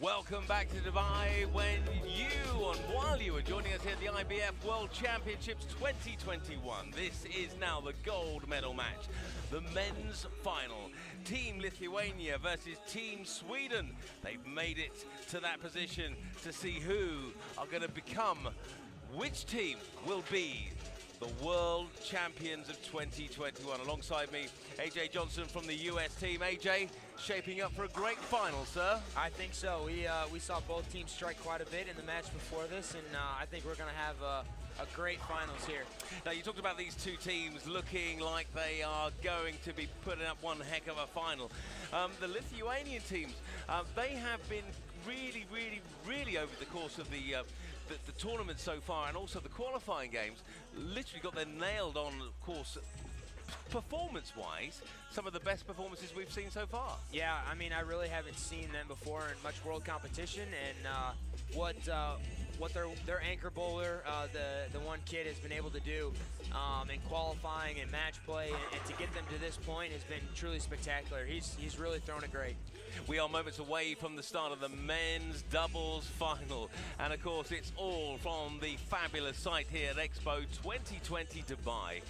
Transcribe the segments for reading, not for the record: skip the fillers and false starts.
Welcome back to Dubai while you are joining us here at the IBF World Championships 2021. This is now the gold medal match, the men's final. Team Lithuania versus Team Sweden. They've made it to that position to see who are going to become, which team will be the world champions of 2021. Alongside me, AJ Johnson from the US team. AJ, shaping up for a great final, sir. I think so. We saw both teams strike quite a bit in the match before this, and I think we're going to have a great finals here. Now, you talked about these two teams looking like they are going to be putting up one heck of a final. The Lithuanian teams, they have been really over the course of the tournament so far, and also the qualifying games, literally got their nailed on, of course, performance-wise, some of the best performances we've seen so far. Yeah, I mean, I really haven't seen them before in much world competition, and what their anchor bowler, the one kid, has been able to do in qualifying and match play, and to get them to this point has been truly spectacular. He's really thrown it great. We are moments away from the start of the men's doubles final, and of course it's all from the fabulous site here at Expo 2020 Dubai,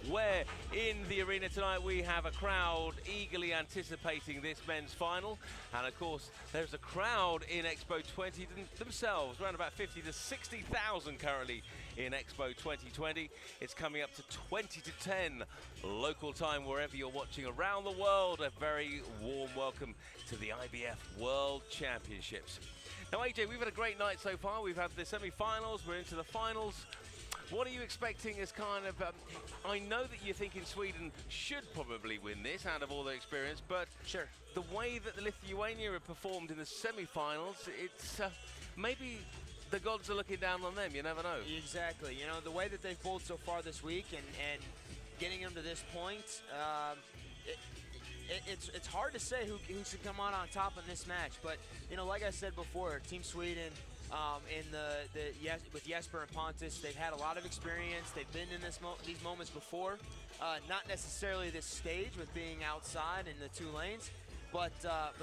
where in the arena tonight we have a crowd eagerly anticipating this men's final, and of course there's a crowd in Expo 20 themselves, around about 50 to 60,000 currently in Expo 2020. It's coming up to 20 to 10 local time wherever you're watching around the world. A very warm welcome to the IBF World Championships. Now, AJ, we've had a great night so far. We've had the semi-finals, we're into the finals. What are you expecting as kind of, I know that you're thinking Sweden should probably win this out of all their experience, but sure, the way that the Lithuania have performed in the semi-finals, it's maybe the gods are looking down on them, you never know. Exactly, you know, the way that they've bowled so far this week and getting them to this point, it's hard to say who should come on top in this match, but you know, like I said before, Team Sweden, with Jesper and Pontus, they've had a lot of experience. They've been in these moments before, not necessarily this stage with being outside in the two lanes, but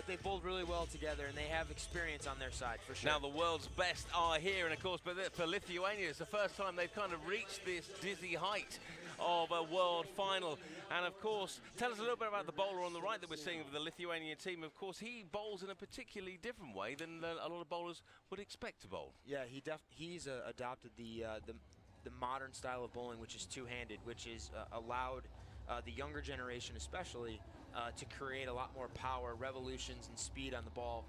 they bowled really well together, and they have experience on their side for sure. Now the world's best are here, and of course, but for Lithuania, it's the first time they've kind of reached this dizzy height of a world final. And of course, tell us a little bit about the bowler on the right that we're seeing of the Lithuanian team. Of course, he bowls in a particularly different way than a lot of bowlers would expect to bowl. Yeah, he's adopted the modern style of bowling, which is two-handed, which is allowed the younger generation especially to create a lot more power, revolutions, and speed on the ball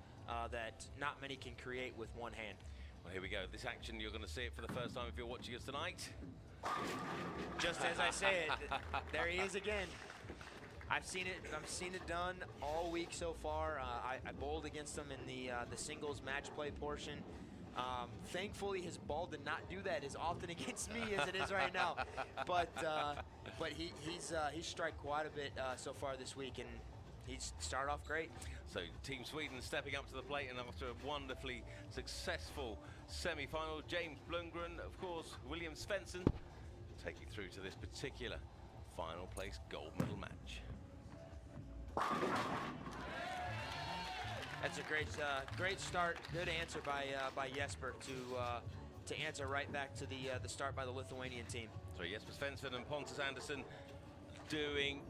that not many can create with one hand. Well, here we go. This action, you're going to see it for the first time if you're watching us tonight. Just as I say it, there he is again. I've seen it done all week so far. I bowled against him in the singles match play portion. Thankfully, his ball did not do that as often against me as it is right now. But he's struck quite a bit so far this week, and he's started off great. So Team Sweden stepping up to the plate, and after a wonderfully successful semi-final, James Blundgren, of course, William Svensson, taking through to this particular final place gold medal match. That's a great start. Good answer by Jesper to answer right back to the start by the Lithuanian team. So Jesper Svensson and Pontus Andersson doing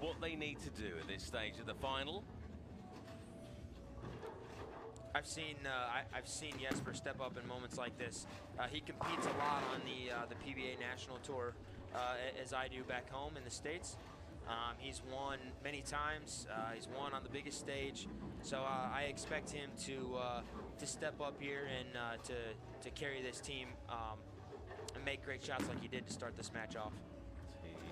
what they need to do at this stage of the final. I've seen Jesper step up in moments like this. He competes a lot on the PBA National Tour, as I do back home in the States. He's won many times. He's won on the biggest stage, so I expect him to step up here and to carry this team and make great shots like he did to start this match off.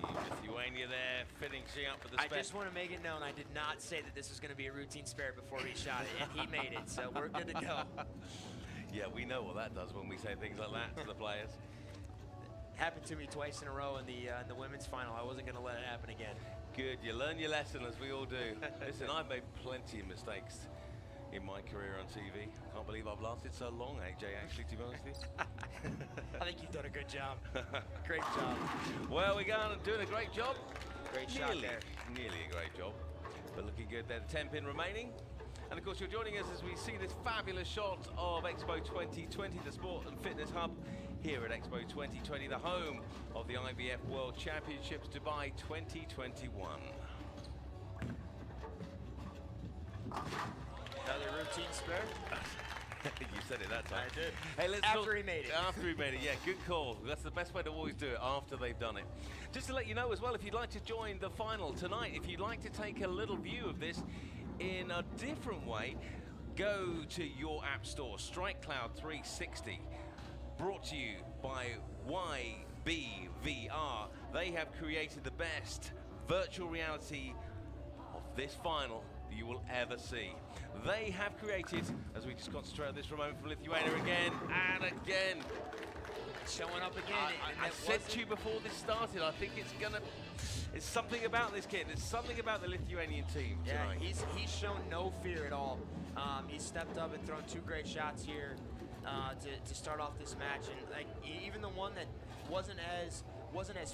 Lithuania there, finishing up with the spare. I just want to make it known I did not say that this was going to be a routine spare before he shot it, and he made it, so we're good to go. Yeah, we know what that does when we say things like that to the players. Happened to me twice in a row in the women's final. I wasn't going to let it happen again. Good, you learn your lesson, as we all do. Listen, I've made plenty of mistakes in my career on TV. Can't believe I've lasted so long, AJ, actually, to be honest with you. I think you've done a good job. Great job. Well, we're doing a great job. Great shot there. Nearly a great job. But looking good there. The 10-pin remaining. And of course, you're joining us as we see this fabulous shot of Expo 2020, the Sport and Fitness Hub here at Expo 2020, the home of the IBF World Championships Dubai 2021. Another routine spare. You said it that time. I did. Hey, let's after he made it. After he made it, yeah, good call. That's the best way to always do it, after they've done it. Just to let you know as well, if you'd like to join the final tonight, if you'd like to take a little view of this in a different way, go to your app store, Strike Cloud 360, brought to you by YBVR. They have created the best virtual reality of this final you will ever see. They have created, as we just concentrate on this Ramon from Lithuania again and again. Showing up again. I said to you before this started, I think it's something about this kid. There's something about the Lithuanian team tonight. Yeah, he's shown no fear at all. He's stepped up and thrown 2 great shots here to start off this match, and like even the one that wasn't as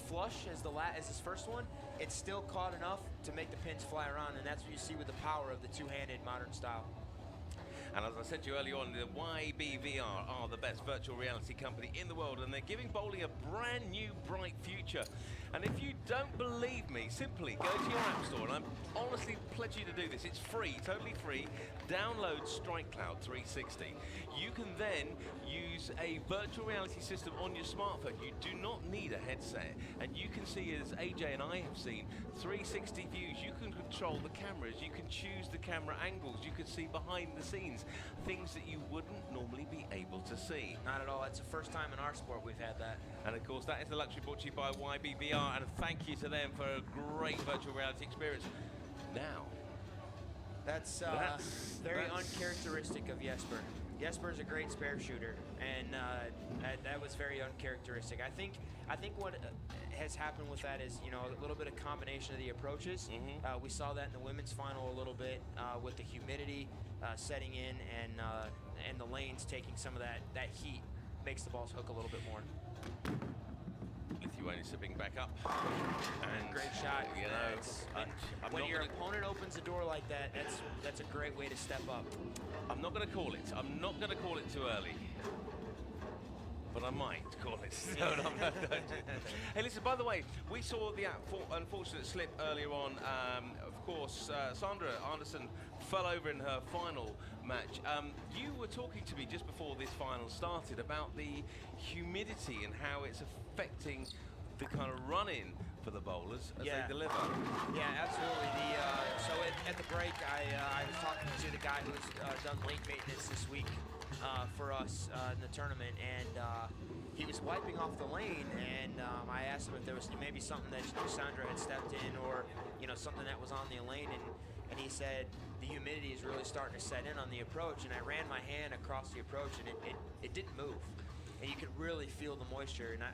flush as his first one, it still caught enough to make the pins fly around, and that's what you see with the power of the two-handed modern style. And as I said to you earlier on, the YBVR are the best virtual reality company in the world, and they're giving bowling a brand new, bright future. And if you don't believe me, simply go to your app store, and I honestly pledge you to do this. It's free, totally free. Download Strike Cloud 360. You can then use a virtual reality system on your smartphone. You do not need a headset, and you can see, as AJ and I have seen, 360 views. You can control the cameras, you can choose the camera angles, you can see behind the scenes, things that you wouldn't normally be able to see. Not at all. It's the first time in our sport we've had that. And of course, that is the luxury brought to you by YBVR, and thank you to them for a great virtual reality experience. Now, that's very uncharacteristic of Jesper. Jesper's a great spare shooter, and that was very uncharacteristic. I think what has happened with that is, a little bit of combination of the approaches. We saw that in the women's final a little bit with the humidity setting in, and the lanes taking some of that heat makes the balls hook a little bit more. Lithuania sipping back up. And great shot. When your opponent opens the door like that, that's a great way to step up. I'm not going to call it. I'm not going to call it too early. But I might call it. No, Hey, listen, by the way, we saw the unfortunate slip earlier on. Of course, Sandra Anderson fell over in her final match. You were talking to me just before this final started about the humidity and how it's affecting the kind of run-in for the bowlers as they deliver. Yeah, absolutely. So at the break, I was talking to the guy who's done lane maintenance this week for us in the tournament, and he was wiping off the lane, and I asked him if there was maybe something that Sandra had stepped in, or something that was on the lane, and he said the humidity is really starting to set in on the approach, and I ran my hand across the approach, and it didn't move, and you could really feel the moisture, and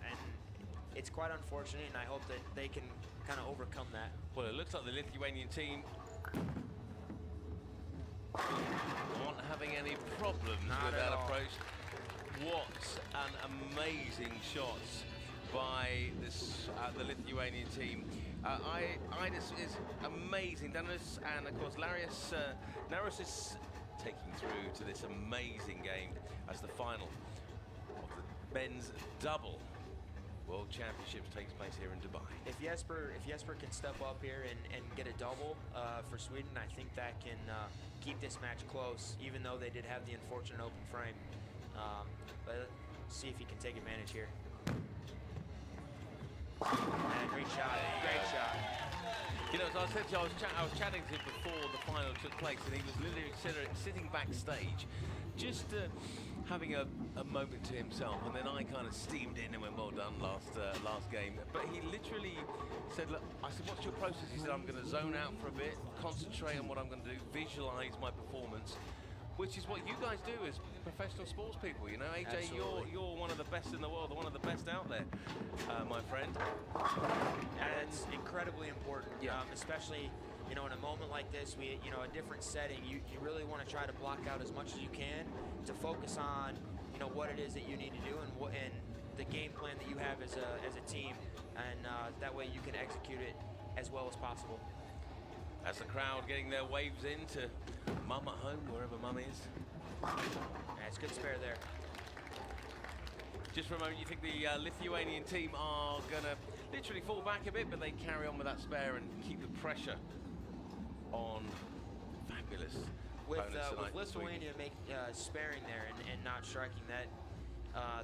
it's quite unfortunate, and I hope that they can kind of overcome that. Well, it looks like the Lithuanian team aren't having any problems with that approach. What an amazing shot by the Lithuanian team. Idis is amazing. Danis and of course Naris is taking through to this amazing game as the final of the men's double World Championships takes place here in Dubai. If Jesper can step up here and get a double for Sweden, I think that can keep this match close, even though they did have the unfortunate open frame. But let's see if he can take advantage here. And great shot, great shot. As I said to you, I was chatting to him before the final took place, and he was literally sitting backstage, just having a moment to himself, and then I kind of steamed in and went, well done, last game. But he literally said, look, I said, what's your process? He said, I'm going to zone out for a bit, concentrate on what I'm going to do, visualize my performance, which is what you guys do as professional sports people. AJ, you're one of the best in the world, one of the best out there, my friend. And it's incredibly important, especially in a moment like this, a different setting. You really want to try to block out as much as you can to focus on what it is that you need to do, and the game plan that you have as a team, and that way you can execute it as well as possible. As the crowd getting their waves into mum at home, wherever mum is. Yeah, it's good spare there. Just for a moment, you think the Lithuanian team are going to literally fall back a bit, but they carry on with that spare and keep the pressure on. Fabulous. With Lithuania sparing there and not striking that,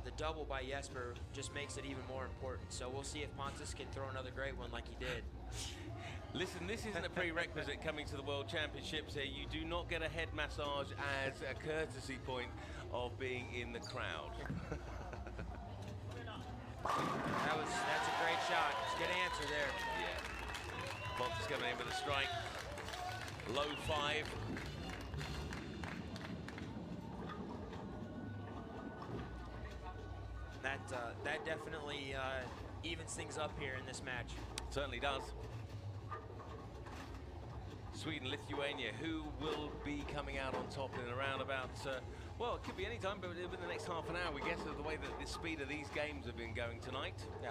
the double by Jesper just makes it even more important. So we'll see if Pontus can throw another great one like he did. Listen, this isn't a prerequisite coming to the World Championships here. You do not get a head massage as a courtesy point of being in the crowd. That's a great shot. It's a good answer there. Yeah. Pontus coming in with a strike. Low 5. That definitely evens things up here in this match. Certainly does. Sweden, Lithuania, who will be coming out on top in around about, well, it could be any time, but within the next half an hour, we guess, of the way that the speed of these games have been going tonight. Yeah.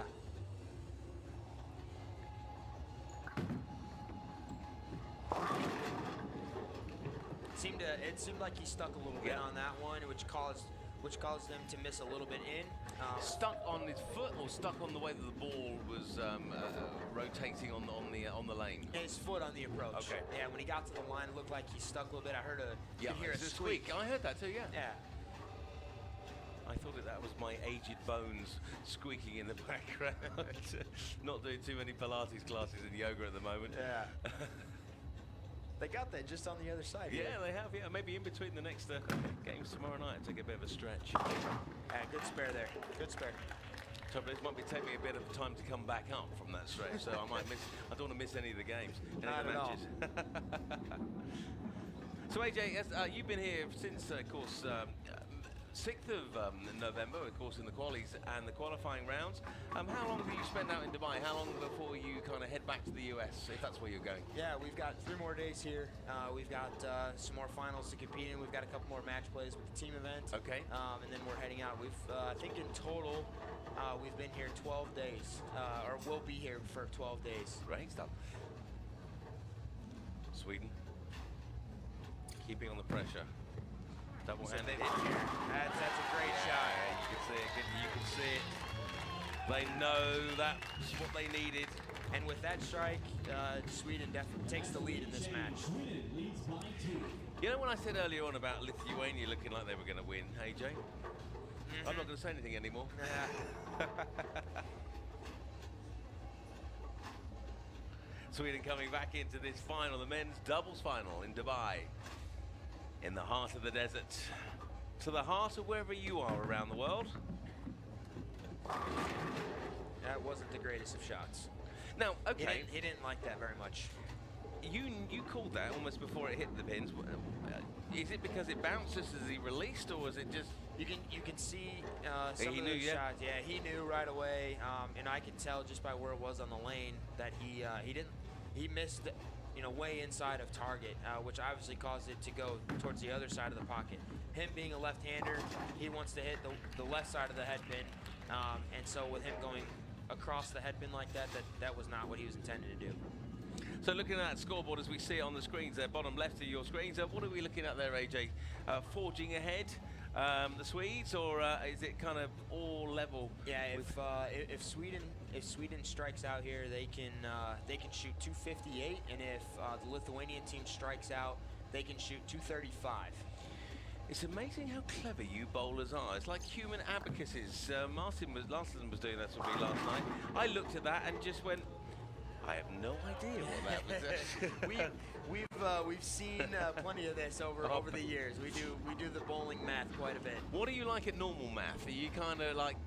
It seemed like he stuck a little bit on that one, which caused them to miss a little bit in. Stuck on his foot, or stuck on the way that the ball was rotating on the lane? His foot on the approach. Okay. Yeah, when he got to the line, it looked like he stuck a little bit. I heard hear a squeak. I heard that too. Yeah. Yeah. I thought that was my aged bones squeaking in the background. Not doing too many Pilates classes and yoga at the moment. Yeah. They got that just on the other side. Yeah, they have. Yeah, maybe in between the next games tomorrow night, take a bit of a stretch. Yeah, good spare there. Good spare. Trouble is, might be taking me a bit of time to come back up from that stretch, so I might miss. I don't want to miss any of the games, any of the matches. So AJ, you've been here since, of course, 6th of November, of course, in the qualies and the qualifying rounds. How long have you spent out in Dubai? How long before you kind of head back to the US, if that's where you're going? Yeah, we've got 3 more days here. We've got some more finals to compete in. We've got a couple more match plays with the team event. Okay. And then we're heading out. We've, I think in total, we've been here 12 days, or we'll be here for 12 days. Great stuff. Sweden, keeping on the pressure. Double-handed hit here. That's a great shot. Yeah, you can see it. You can see it. They know that's what they needed. And with that strike, Sweden definitely takes the lead in this match. You know when I said earlier on about Lithuania looking like they were going to win, AJ? I'm not going to say anything anymore. Yeah. Sweden coming back into this final, the men's doubles final in Dubai. In the heart of the desert, to the heart of wherever you are around the world. That wasn't the greatest of shots. Now, okay. He didn't like that very much. You called that almost before it hit the pins. Is it because it bounced just as he released, or was it just? You can see some of those shots. Yeah, he knew right away, and I could tell just by where it was on the lane that he missed. Way inside of target, which obviously caused it to go towards the other side of the pocket. Him being a left-hander, he wants to hit the left side of the head pin, and so with him going across the head pin like that was not what he was intended to do. So looking at that scoreboard as we see it on the screens there, bottom left of your screens, what are we looking at there, AJ? Forging ahead, the Swedes, or is it kind of all level? Yeah, if Sweden strikes out here, they can shoot 258, and if the Lithuanian team strikes out, they can shoot 235. It's amazing how clever you bowlers are. It's like human abacuses. Larson was doing that to me last night. I looked at that and just went, I have no idea what that was. We've seen plenty of this over the years. We do the bowling math quite a bit. What are you like at normal math? Are you kind of like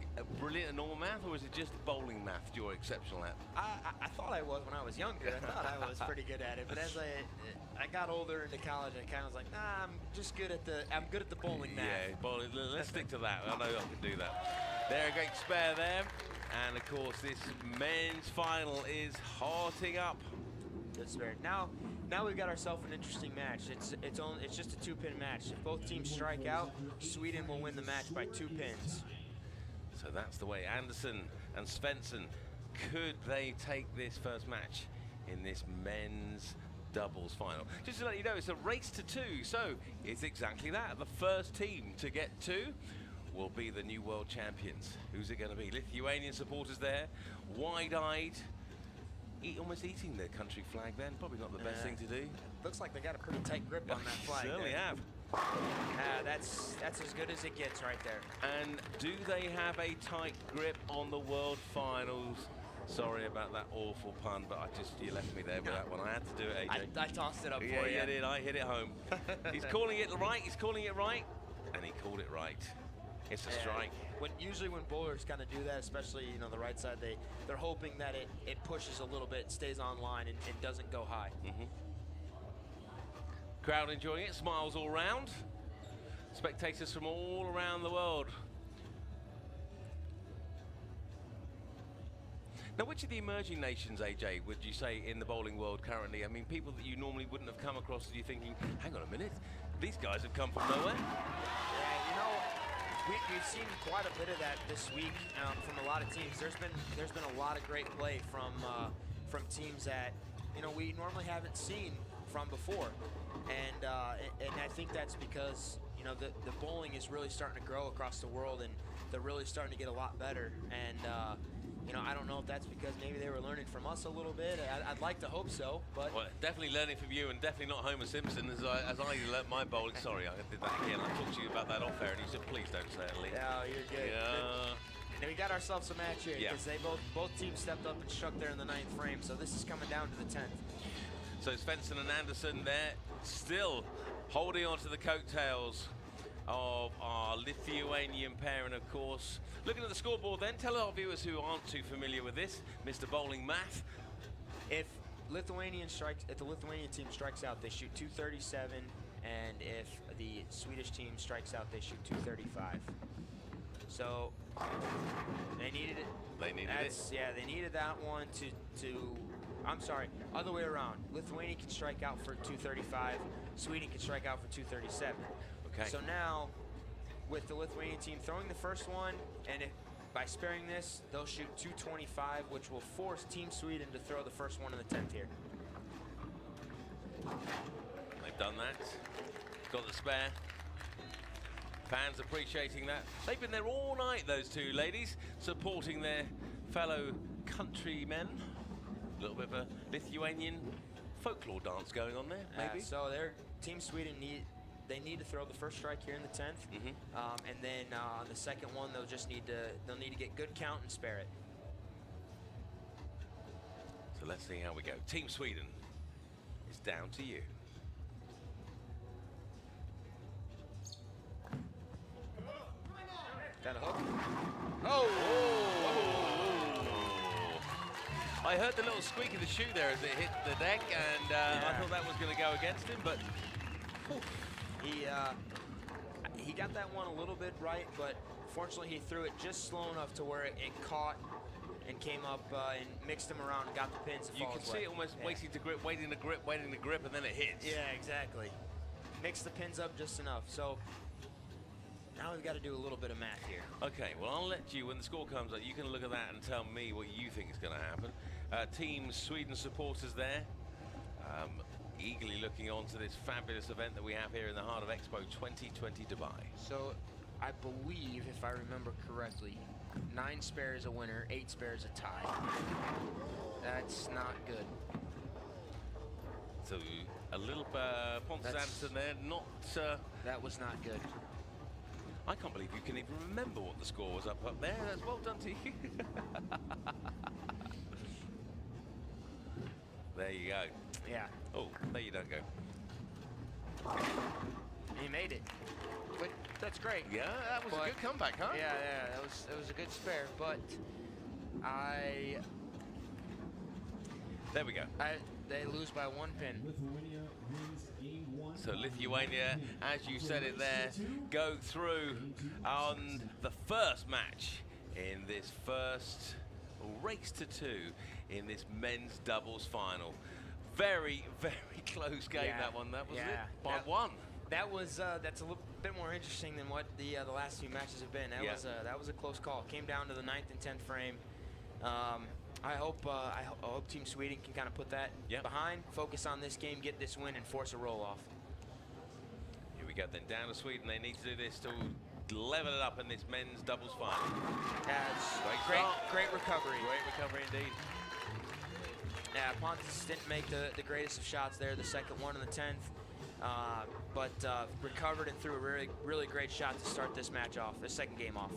brilliant at normal math, or is it just bowling math you're exceptional at? I thought I was when I was younger. I thought I was pretty good at it, but as I got older into college, I kind of was like, nah, I'm good at the bowling math. Yeah, bowling. Let's stick to that. I know I can do that. There, a great spare there. And of course, this men's final is hotting up. Good spare. Now we've got ourselves an interesting match. It's just a 2-pin match. If both teams strike out, Sweden will win the match by 2 pins. So that's the way. Anderson and Svensson, could they take this first match in this men's doubles final. Just to let you know, it's a race to 2, so it's exactly that. The first team to get 2 will be the new world champions. Who's it going to be? Lithuanian supporters there, wide-eyed, almost eating their country flag then. Probably not the best thing to do. Looks like they got a pretty tight grip on that flag. Certainly have. That's as good as it gets right there. And do they have a tight grip on the world finals? Sorry about that awful pun, but you left me there with that one. I had to do it, AJ. I tossed it up for you. Yeah, you did. I hit it home. He's calling it right. He's calling it right. And he called it right. It's a strike. Usually when bowlers kind of do that, especially the right side, they're hoping that it pushes a little bit, stays on line, and doesn't go high. Crowd enjoying it, smiles all round. Spectators from all around the world. Now, which of the emerging nations, AJ, would you say in the bowling world currently? I mean, people that you normally wouldn't have come across, you're thinking, hang on a minute, these guys have come from nowhere. Yeah, we've seen quite a bit of that this week from a lot of teams. There's been a lot of great play from teams that we normally haven't seen from before, and I think that's because the bowling is really starting to grow across the world, and they're really starting to get a lot better. And I don't know if that's because maybe they were learning from us a little bit. I'd like to hope so, but well, definitely learning from you, and definitely not Homer Simpson as I learnt my bowling. Sorry, I did that again. I talked to you about that off air, and you said, please don't say it, Lee. Yeah, you're good. Yeah. Now we got ourselves a match here because they both teams stepped up and struck there in the 9th frame, so this is coming down to the 10th. So Svensson and Anderson there, still holding on to the coattails of our Lithuanian pair, and of course, looking at the scoreboard then, tell our viewers who aren't too familiar with this, Mr. Bowling Math. If the Lithuanian team strikes out, they shoot 237, and if the Swedish team strikes out, they shoot 235. So they needed it. They needed it. Yeah, they needed that one to. I'm sorry, other way around. Lithuania can strike out for 235. Sweden can strike out for 237. Okay. So now, with the Lithuanian team throwing the first one, and by sparing this, they'll shoot 225, which will force Team Sweden to throw the first one in the 10th here. They've done that. Got the spare. Fans appreciating that. They've been there all night, those two ladies, supporting their fellow countrymen. A little bit of a Lithuanian folklore dance going on there, maybe. So Team Sweden need to throw the first strike here in the 10th, and then on the second one they'll need to get good count and spare it. So let's see how we go. Team Sweden is down to you. Got a hook. Oh! I heard the little squeak of the shoe there as it hit the deck, and I thought that was going to go against him, but he got that one a little bit right, but fortunately he threw it just slow enough to where it caught and came up and mixed him around and got the pins. You can see it almost waiting to grip, and then it hits. Yeah, exactly. Mix the pins up just enough. So now we've got to do a little bit of math here. Okay, well, I'll let you, when the score comes up, you can look at that and tell me what you think is going to happen. Team Sweden supporters there, eagerly looking on to this fabulous event that we have here in the heart of Expo 2020 Dubai. So I believe, if I remember correctly, 9 spares a winner, 8 spares a tie. That's not good. So a little Pontus Anderson there, not... that was not good. I can't believe you can even remember what the score was up there. That's well done to you. There you go. Yeah. Oh, there you don't go. He made it. But that's great. Yeah, that was a good comeback, huh? Yeah, that was a good spare, but there we go. They lose by 1 pin. So Lithuania, as you said it there, go through on the first match in this first race to 2 in this men's doubles final. Very, very close game, that one. That was it, by 1. That's a little bit more interesting than what the last few matches have been. That was a close call. Came down to the 9th and 10th frame. I hope Team Sweden can kind of put that behind, focus on this game, get this win, and force a roll-off. Here we go then, down to Sweden. They need to do this to level it up in this men's doubles final. Great recovery. Great recovery indeed. Yeah, Pontus didn't make the greatest of shots there, the second one in the 10th, but recovered and threw a really great shot to start this match off, the second game off.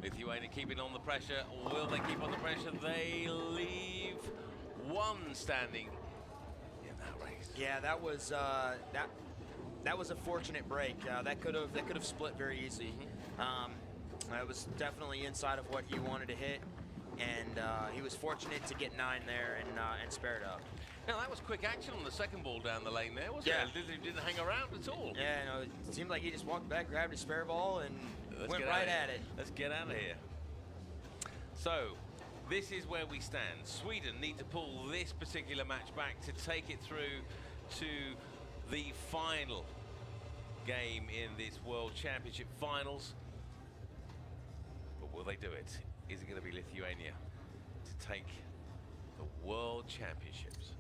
Lithuania keeping on the pressure. Will they keep on the pressure? They leave one standing in that race. Yeah, that was that was a fortunate break. That could have split very easily. It was definitely inside of what he wanted to hit, and he was fortunate to get 9 there and spare it up. Now that was quick action on the second ball down the lane there, wasn't it? He didn't hang around at all. Yeah, no, it seemed like he just walked back, grabbed his spare ball, and went right at it. Let's get out of here. So, this is where we stand. Sweden need to pull this particular match back to take it through to the final game in this World Championship finals. But will they do it? Is it going to be Lithuania to take the World Championships?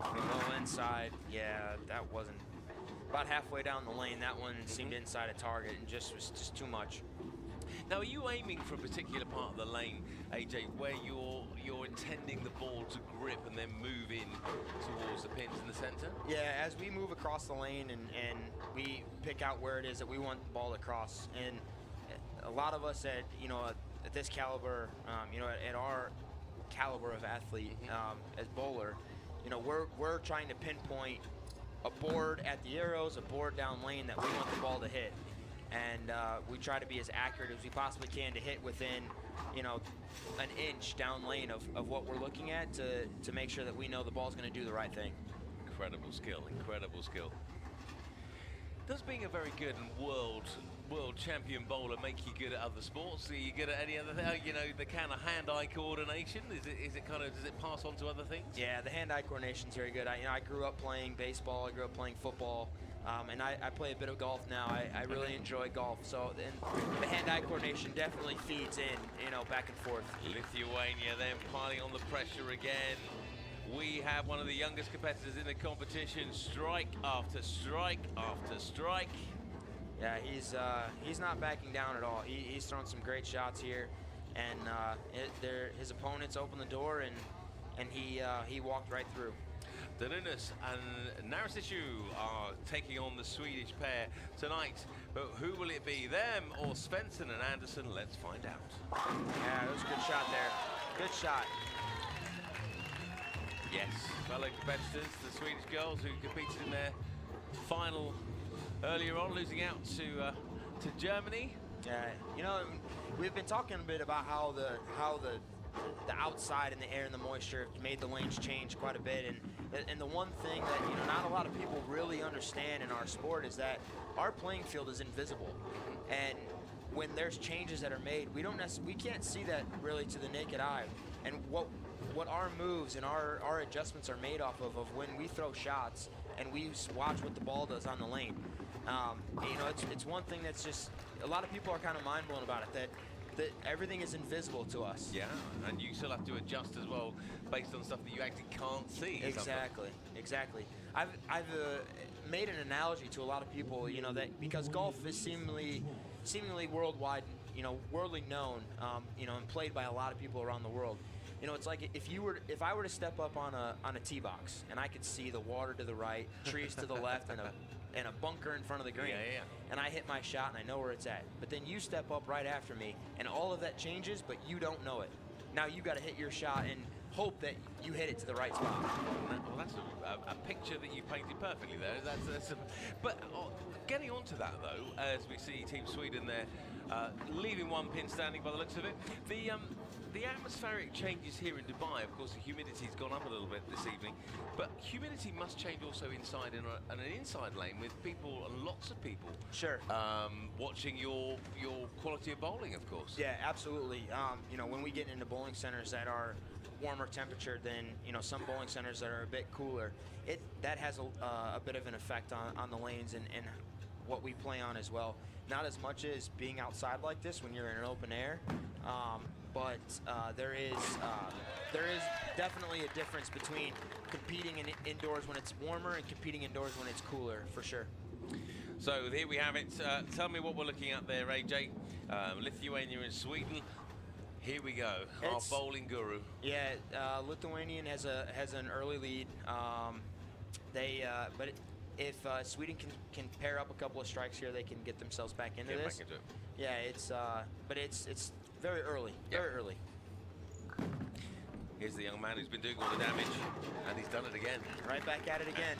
Low inside, yeah, that wasn't. About halfway down the lane, that one seemed inside a target and was just too much. Now, are you aiming for a particular part of the lane, AJ, where you're intending the ball to grip and then move in towards the pins in the center? Yeah, as we move across the lane and we pick out where it is that we want the ball to cross, and a lot of us at this caliber, at our caliber of athlete, as bowler, we're trying to pinpoint a board at the arrows, a board down lane that we want the ball to hit. And we try to be as accurate as we possibly can to hit within, an inch down lane of what we're looking at to make sure that we know the ball's going to do the right thing. Incredible skill, incredible skill. Does being a very good and world champion bowler make you good at other sports? Are you good at any other thing? The kind of hand-eye coordination, does it pass on to other things? Yeah, the hand-eye coordination's very good. I grew up playing baseball, I grew up playing football, and I play a bit of golf now. I really enjoy golf, so the hand-eye coordination definitely feeds in, back and forth. Lithuania then piling on the pressure again. We have one of the youngest competitors in the competition, strike after strike after strike. Yeah, he's not backing down at all. He's thrown some great shots here, and his opponents opened the door, and he walked right through. Danunus and Narcissu are taking on the Swedish pair tonight, but who will it be, them or Svensson and Anderson? Let's find out. Yeah, it was a good shot there. Good shot. Yes, fellow competitors, the Swedish girls who competed in their final earlier on, losing out to Germany. Yeah, we've been talking a bit about how the outside and the air and the moisture made the lanes change quite a bit, and the one thing that not a lot of people really understand in our sport is that our playing field is invisible, and when there's changes that are made, we can't see that really to the naked eye, and what our moves and our adjustments are made off of when we throw shots and we watch what the ball does on the lane. It's one thing that's just, a lot of people are kind of mind blown about it, that everything is invisible to us. Yeah, and you still have to adjust as well based on stuff that you actually can't see. Exactly. I've made an analogy to a lot of people, that because golf is seemingly worldwide, worldly known, and played by a lot of people around the world. It's like if I were to step up on a tee box and I could see the water to the right, trees to the left, and a bunker in front of the green, and I hit my shot and I know where it's at. But then you step up right after me, and all of that changes, but you don't know it. Now you got to hit your shot and hope that you hit it to the right spot. Well, that's a picture that you painted perfectly there. But getting on to that though, as we see Team Sweden there, leaving one pin standing by the looks of it. the atmospheric changes here in Dubai. Of course, the humidity's gone up a little bit this evening, but humidity must change also inside in an inside lane with people, lots of people. Sure. Watching your quality of bowling, of course. Yeah, absolutely. You know, when we get into bowling centers that are warmer temperature than, you know, some bowling centers that are a bit cooler, that has a bit of an effect on the lanes and what we play on as well. Not as much as being outside like this when you're in an open air, but there is definitely a difference between competing indoors when it's warmer and competing indoors when it's cooler, for sure. So here we have it. Tell me what we're looking at there, AJ. Lithuania and Sweden. Here we go. Our bowling guru. Yeah, Lithuanian has an early lead. But if Sweden can pair up a couple of strikes here, they can get themselves back into this. Back into it. Yeah, but it's very early. Very early. Here's the young man who's been doing all the damage, and he's done it again. Right back at it again.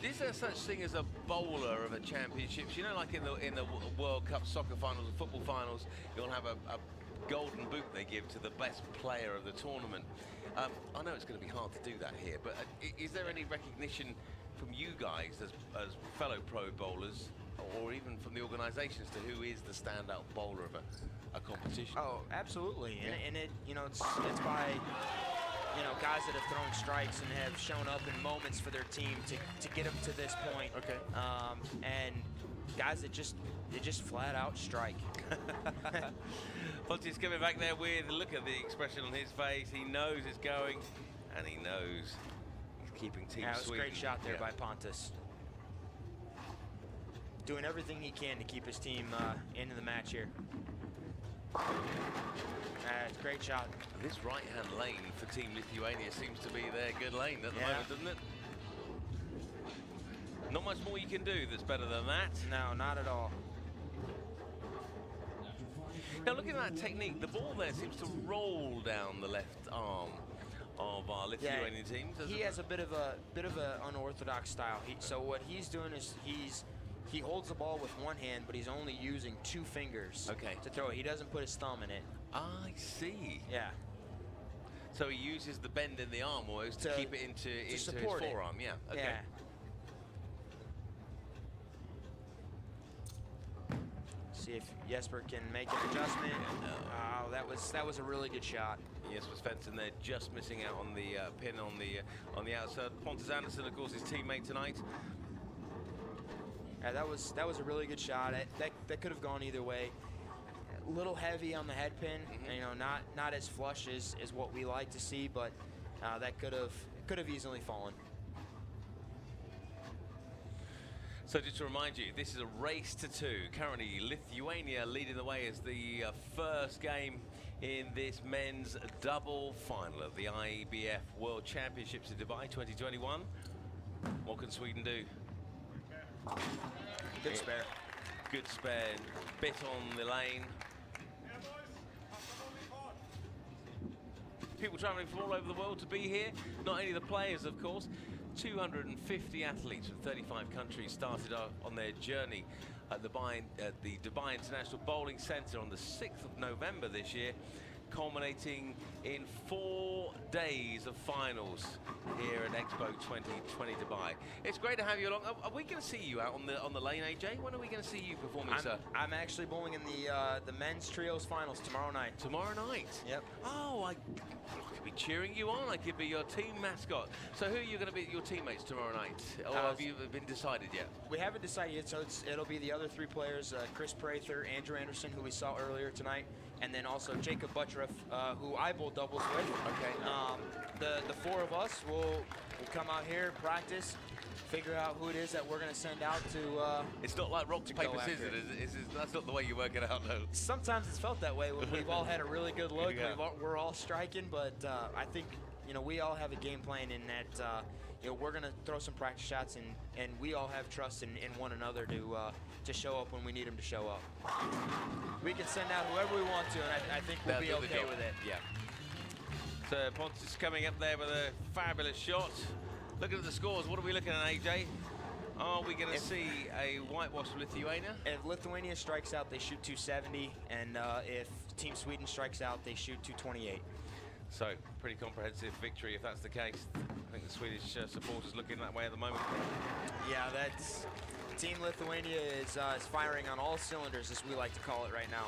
Is there such thing as a bowler of a championships? You know, like in the World Cup soccer finals and football finals, you'll have a golden boot they give to the best player of the tournament. I know it's going to be hard to do that here, but is there any recognition from you guys as fellow pro bowlers, or even from the organisations, to who is the standout bowler of a competition? Oh, absolutely, and it, you know, it's by, you know, guys that have thrown strikes and have shown up in moments for their team to get them to this point. Okay. And guys that just flat out strike. Ponti's coming back there with, look at the expression on his face. He knows it's going, and he knows he's keeping Team That was Sweden. a great shot there by Pontus. Doing everything he can to keep his team into the match here. It's a great shot. This right-hand lane for Team Lithuania seems to be their good lane at the moment, doesn't it? Not much more you can do that's better than that. No, not at all. Now, looking at that technique, the ball there seems to roll down the left arm of our Lithuanian team. He has a bit of an unorthodox style. So what he's doing is he holds the ball with one hand, but he's only using 2 fingers to throw it. He doesn't put his thumb in it. I see. Yeah. So he uses the bend in the arm almost to keep it into his forearm. Yeah. Okay. Yeah. See if Jesper can make an adjustment. Oh, that was a really good shot. Jesper Svensson there, just missing out on the pin on the outside. Pontus Andersson, of course, his teammate tonight. Yeah, that was a really good shot. That could have gone either way. A little heavy on the head pin. You know, not as flush as what we like to see, but that could have easily fallen. So just to remind you, this is a race to 2. Currently, Lithuania leading the way as the first game in this men's double final of the IBF World Championships in Dubai 2021. What can Sweden do? Good spare. Good spare. Bit on the lane. People travelling from all over the world to be here. Not only the players, of course. 250 athletes from 35 countries started on their journey at the Dubai International Bowling Centre on the 6th of November this year, culminating in 4 days of finals here at Expo 2020 Dubai. It's great to have you along. Are we going to see you out on the lane, AJ? When are we going to see you performing, sir? I'm actually bowling in the men's trios finals tomorrow night. Tomorrow night? Yep. Oh, I could be cheering you on. I could be your team mascot. So who are you going to be your teammates tomorrow night? Or have you been decided yet? We haven't decided yet, so it'll be the other 3 players, Chris Prather, Andrew Anderson, who we saw earlier tonight, and then also Jacob Buttroff, who I bowl doubles with. Okay. The 4 of us will come out here, practice, figure out who it is that we're going to send out to. It's not like rock, paper, scissors. That's not the way you work it out, no. Sometimes it's felt that way. We've all had a really good look. Yeah. We're all striking, but I think, you know, we all have a game plan in that. You know, we're going to throw some practice shots, and we all have trust in one another to show up when we need them to show up. We can send out whoever we want to, and I think we'll be okay with it. Yeah. So Pontus is coming up there with a fabulous shot. Looking at the scores, what are we looking at, AJ? Are we going to see a whitewash of Lithuania? If Lithuania strikes out, they shoot 270, and if Team Sweden strikes out, they shoot 228. So, pretty comprehensive victory if that's the case. I think the Swedish supporters looking that way at the moment. Yeah, that's Team Lithuania is firing on all cylinders, as we like to call it right now.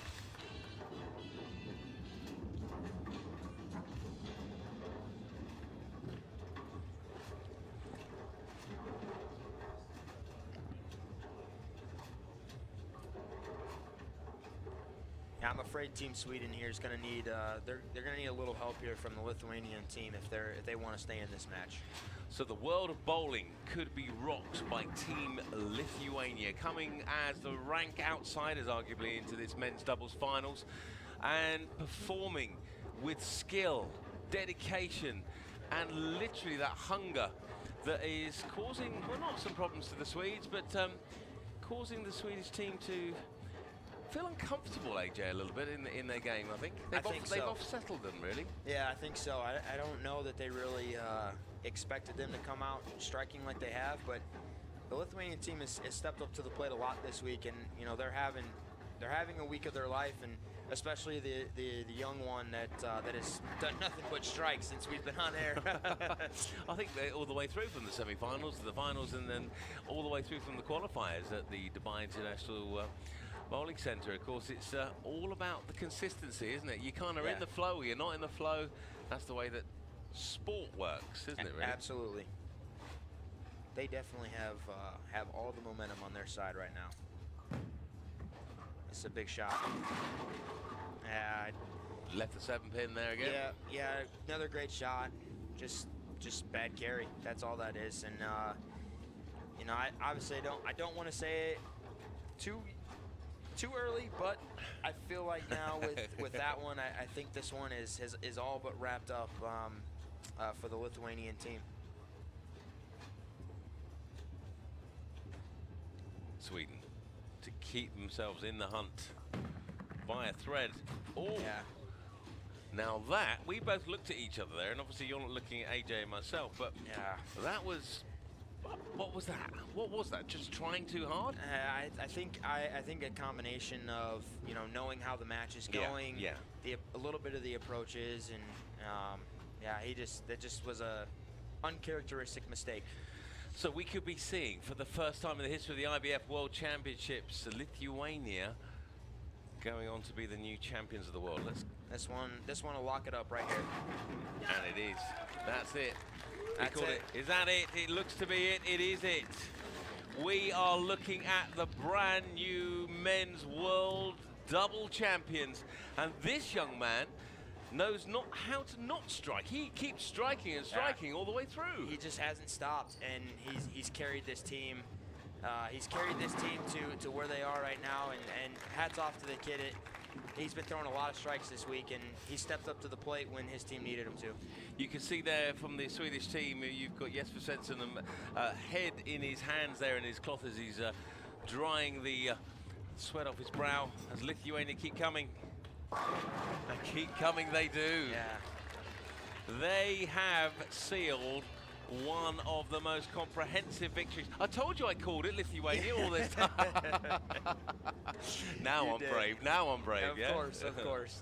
Yeah, I'm afraid Team Sweden here is going to need they're going to need a little help here from the Lithuanian team if they want to stay in this match. So the world of bowling could be rocked by Team Lithuania, coming as the rank outsiders arguably into this men's doubles finals, and performing with skill, dedication, and literally that hunger that is causing, well, not some problems to the Swedes, but causing the Swedish team to feel uncomfortable, AJ, a little bit in their game, I think. They've off-settled them, really. Yeah, I think so. I don't know that they really expected them to come out striking like they have, but the Lithuanian team has stepped up to the plate a lot this week, and you know they're having a week of their life, and especially the young one that has done nothing but strike since we've been on air. I think they're all the way through from the semi-finals to the finals, and then all the way through from the qualifiers at the Dubai International Bowling Centre. Of course, it's all about the consistency, isn't it? You kind of are in the flow, you're not in the flow. That's the way that sport works, isn't it, really? Absolutely. They definitely have all the momentum on their side right now. It's a big shot. Left the 7-pin there again. Yeah, another great shot. Just bad carry. That's all that is. And you know, I obviously don't want to say it too early, but I feel like now with that one, I think this one is all but wrapped up for the Lithuanian team. Sweden to keep themselves in the hunt by a thread. Oh, yeah. Now that, we both looked at each other there, and obviously you're not looking at AJ and myself, but yeah, that was, what was that? What was that? Just trying too hard? I think a combination of, you know, knowing how the match is going, a little bit of the approaches, and yeah, that just was a uncharacteristic mistake. So we could be seeing, for the first time in the history of the IBF World Championships, Lithuania going on to be the new champions of the world. This one will lock it up right here. And it is. That's it. That's it. Is that it? It looks to be it. It is it. We are looking at the brand new men's world double champions. And this young man knows not how to not strike. He keeps striking and striking all the way through. He just hasn't stopped, and he's carried this team. He's carried this team to where they are right now, and hats off to the kid. He's been throwing a lot of strikes this week, and he stepped up to the plate when his team needed him to. You can see there from the Swedish team, you've got Jesper Svensson, head in his hands there in his cloth as he's drying the sweat off his brow as Lithuania keep coming. And keep coming they do. Yeah. They have sealed one of the most comprehensive victories. I told you I called it Lithuania all this time. Now I'm brave. Now I'm brave. Of course.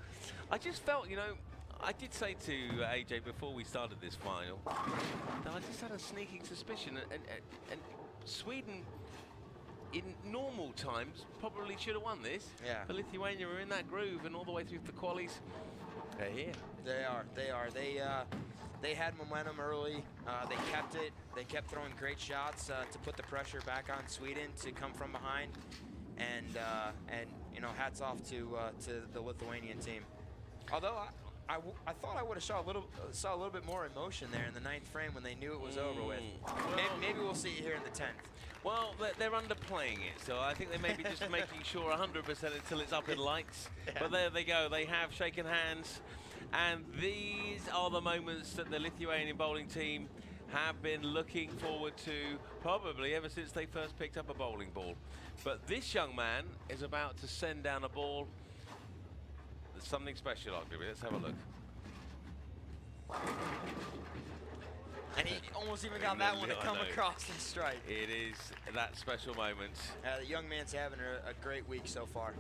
I just felt, you know, I did say to AJ before we started this final that I just had a sneaking suspicion, and Sweden in normal times probably should have won this. Yeah. But Lithuania were in that groove, and all the way through the qualies, they're here. They are. They had momentum early. They kept it. They kept throwing great shots to put the pressure back on Sweden to come from behind, and you know, hats off to the Lithuanian team. Although I thought I would have saw a little bit more emotion there in the 9th frame when they knew it was over with. Maybe we'll see it here in the 10th. Well, they're underplaying it, so I think they may be just making sure 100% until it's up in lights. Yeah. But there they go. They have shaken hands, and these are the moments that the Lithuanian bowling team have been looking forward to probably ever since they first picked up a bowling ball. But this young man is about to send down a ball. There's something special, arguably. Let's have a look. And he almost even got that one to come across and strike. It is that special moment. The young man's having a great week so far.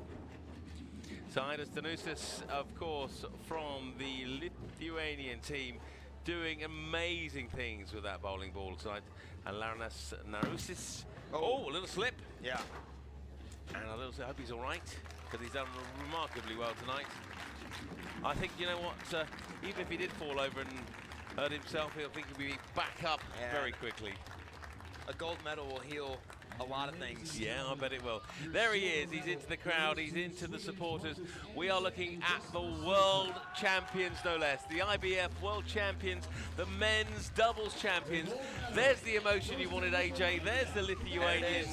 Saidas Danusis, of course, from the Lithuanian team, doing amazing things with that bowling ball tonight. And Laurenas Narusis, oh, a little slip. Yeah. And I hope he's all right, because he's done remarkably well tonight. I think, you know what, even if he did fall over and hurt himself, he'll think he'll be back up very quickly. A gold medal will heal a lot of things. Yeah, I bet it will. There he is. He's into the crowd. He's into the supporters. We are looking at the world champions, no less. The IBF world champions, the men's doubles champions. There's the emotion you wanted, AJ. There's the Lithuanian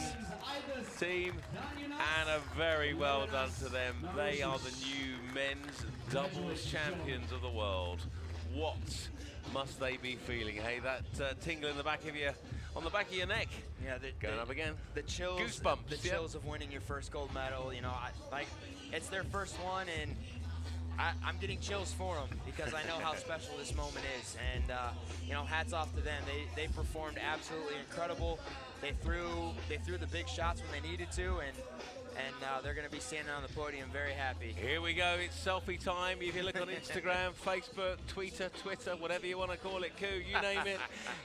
team. And a very well done to them. They are the new men's doubles champions of the world. What must they be feeling? Hey, that tingle in the back of your, on the back of your neck. Yeah, going up again. The chills, goosebumps. The chills of winning your first gold medal. You know, it's their first one, and I'm getting chills for them because I know how special this moment is. And you know, hats off to them. They performed absolutely incredible. They threw the big shots when they needed to, and they're going to be standing on the podium very happy. Here we go, it's selfie time. If you look on Instagram, Facebook, Twitter, whatever you want to call it, Koo, you name it.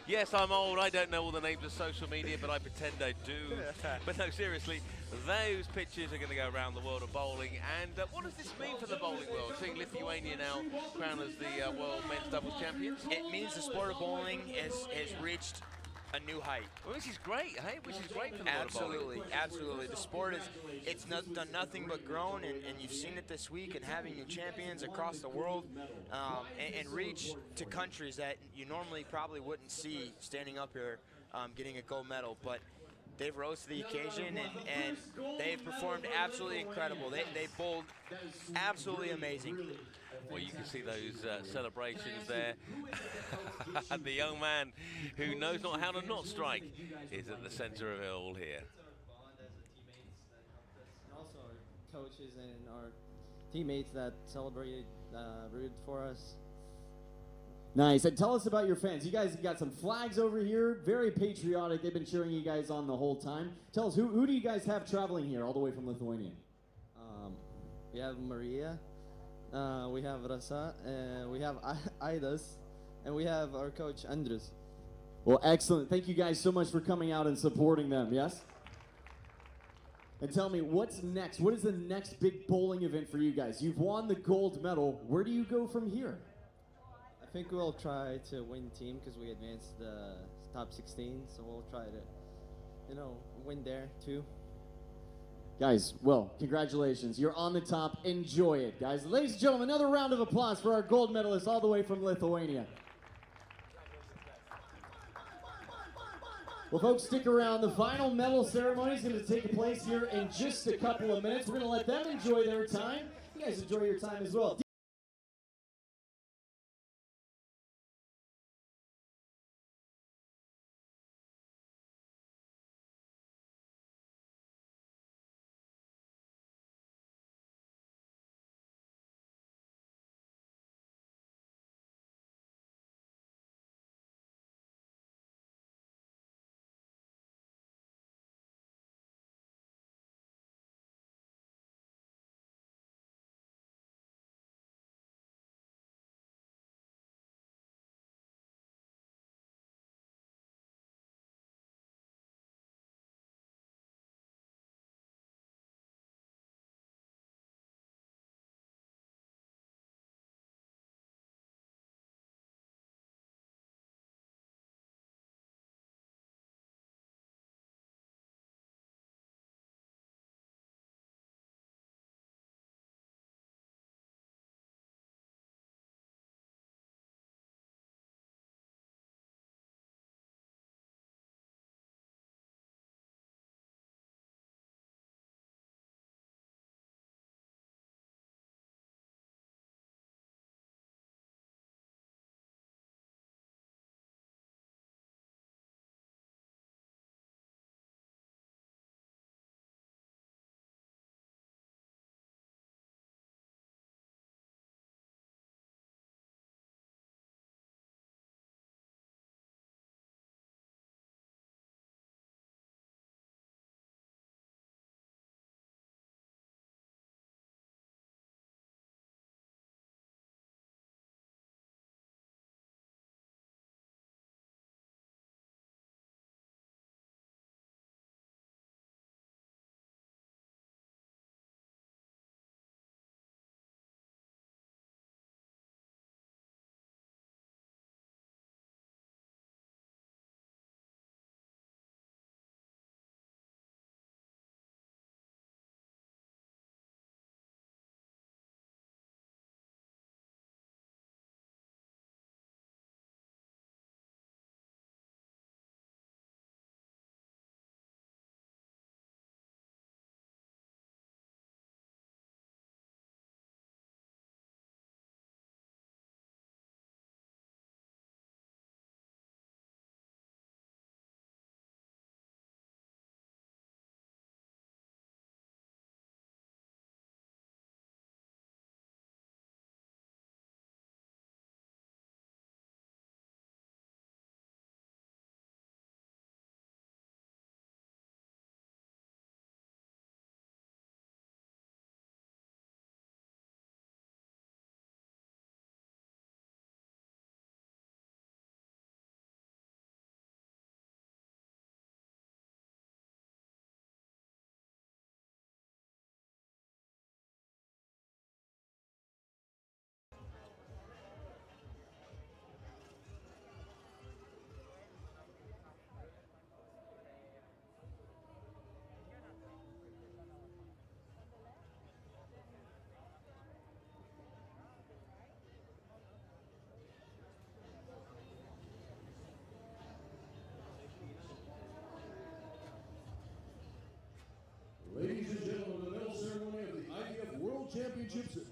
Yes, I'm old, I don't know all the names of social media, but I pretend I do. But no, seriously, those pictures are going to go around the world of bowling. And what does this mean for the bowling world, seeing Lithuania now crowned as the world men's doubles champions? It means the sport of bowling has reached a new height. Well, which is great, hey? Which is great for the world of bowling. Absolutely. The sport it's done nothing but grown, and you've seen it this week, and having new champions across the world, and reach to countries that you normally probably wouldn't see standing up here getting a gold medal. But they've rose to the occasion, and they've performed absolutely incredible. They bowled absolutely amazing. Well, you can see those celebrations there. And the young man who knows not how to not strike is at the center of it all here. And also our coaches and our teammates that celebrated, rooted for us. Nice. And tell us about your fans. You guys have got some flags over here. Very patriotic. They've been cheering you guys on the whole time. Tell us, who do you guys have traveling here all the way from Lithuania? We have Maria. We have Rasa, we have Aidas, and we have our coach Andrus. Well, excellent. Thank you guys so much for coming out and supporting them, yes? And tell me, what's next? What is the next big bowling event for you guys? You've won the gold medal. Where do you go from here? I think we'll try to win team because we advanced the top 16, so we'll try to, you know, win there too. Guys, well, congratulations. You're on the top. Enjoy it, guys. Ladies and gentlemen, another round of applause for our gold medalists all the way from Lithuania. Well, folks, stick around. The final medal ceremony is going to take place here in just a couple of minutes. We're going to let them enjoy their time. You guys enjoy your time as well.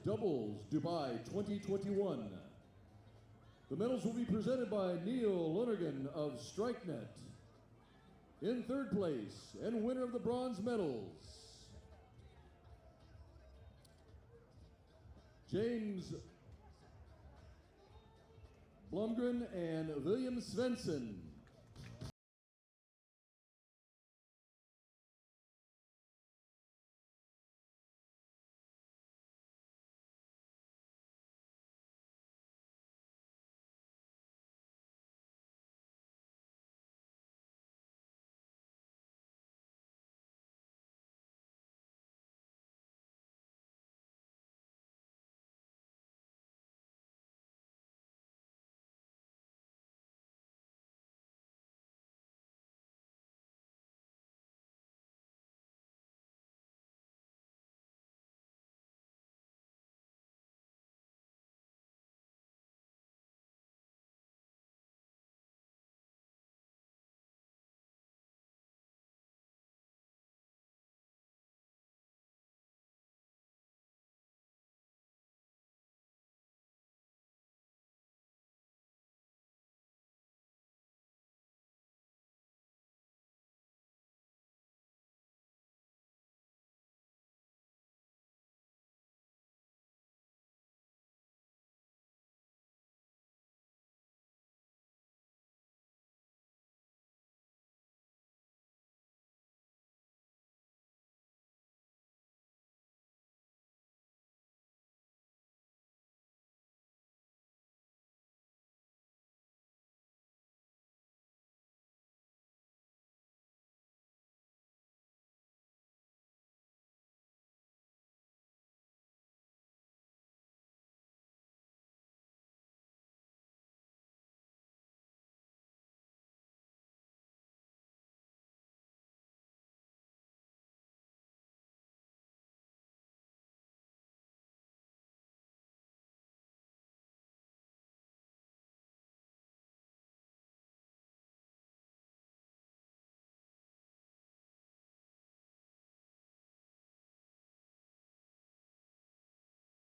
Doubles Dubai 2021. The medals will be presented by Neil Lonergan of StrikeNet. In third place and winner of the bronze medals, James Blomgren and William Svensson.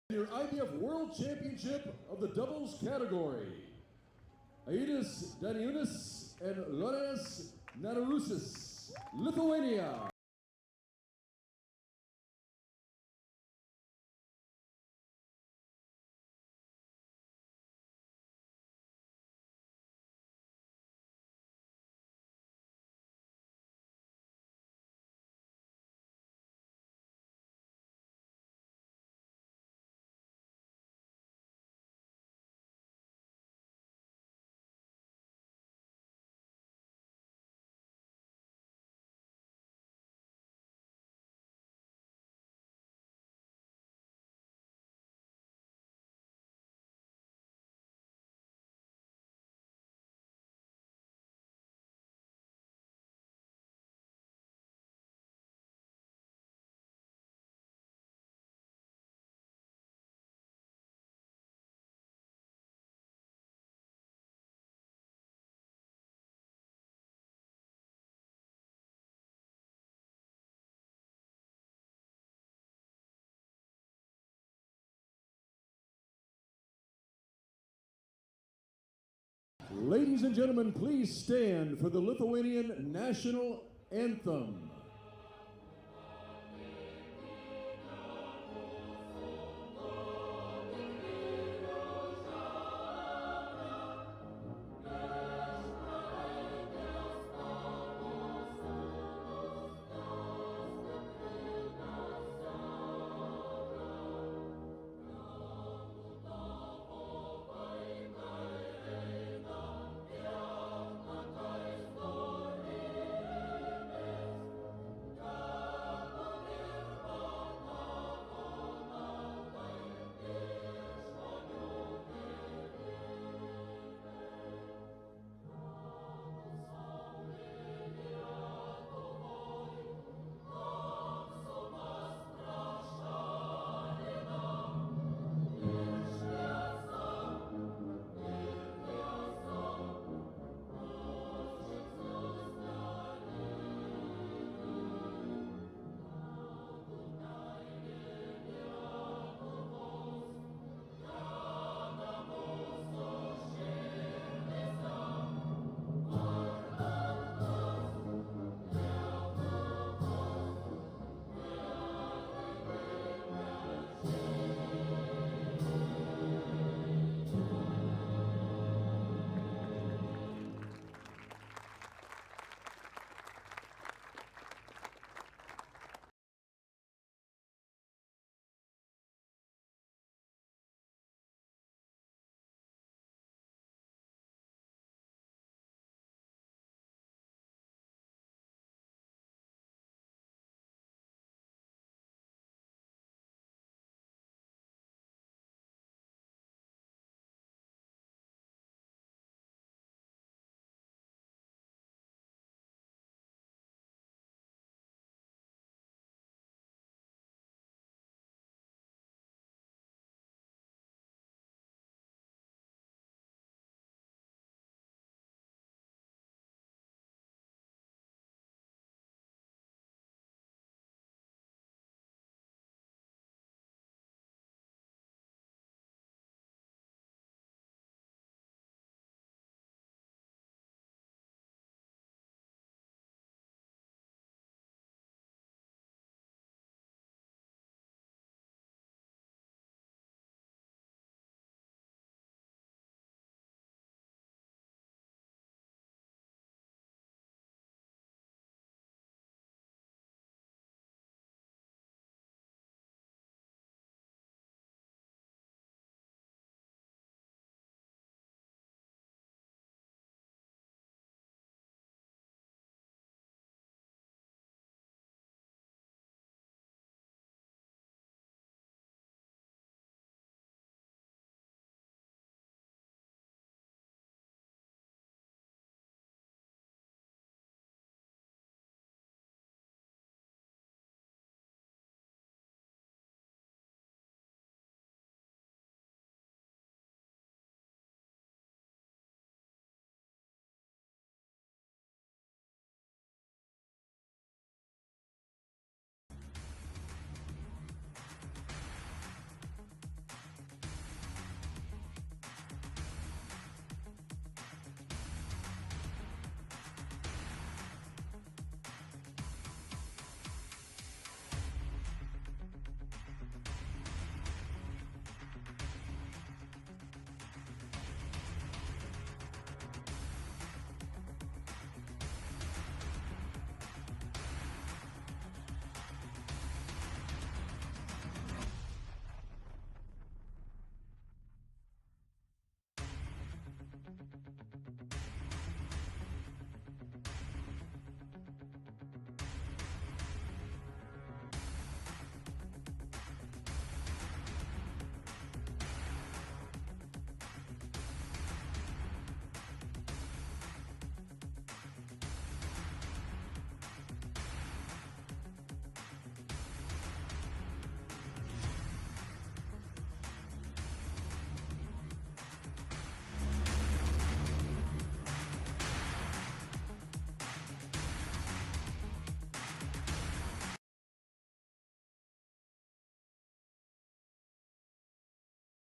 Your IBF World Championship of the doubles category, Aidis Daniunas and Lorenas Nadarusis, Lithuania. Ladies and gentlemen, please stand for the Lithuanian national anthem.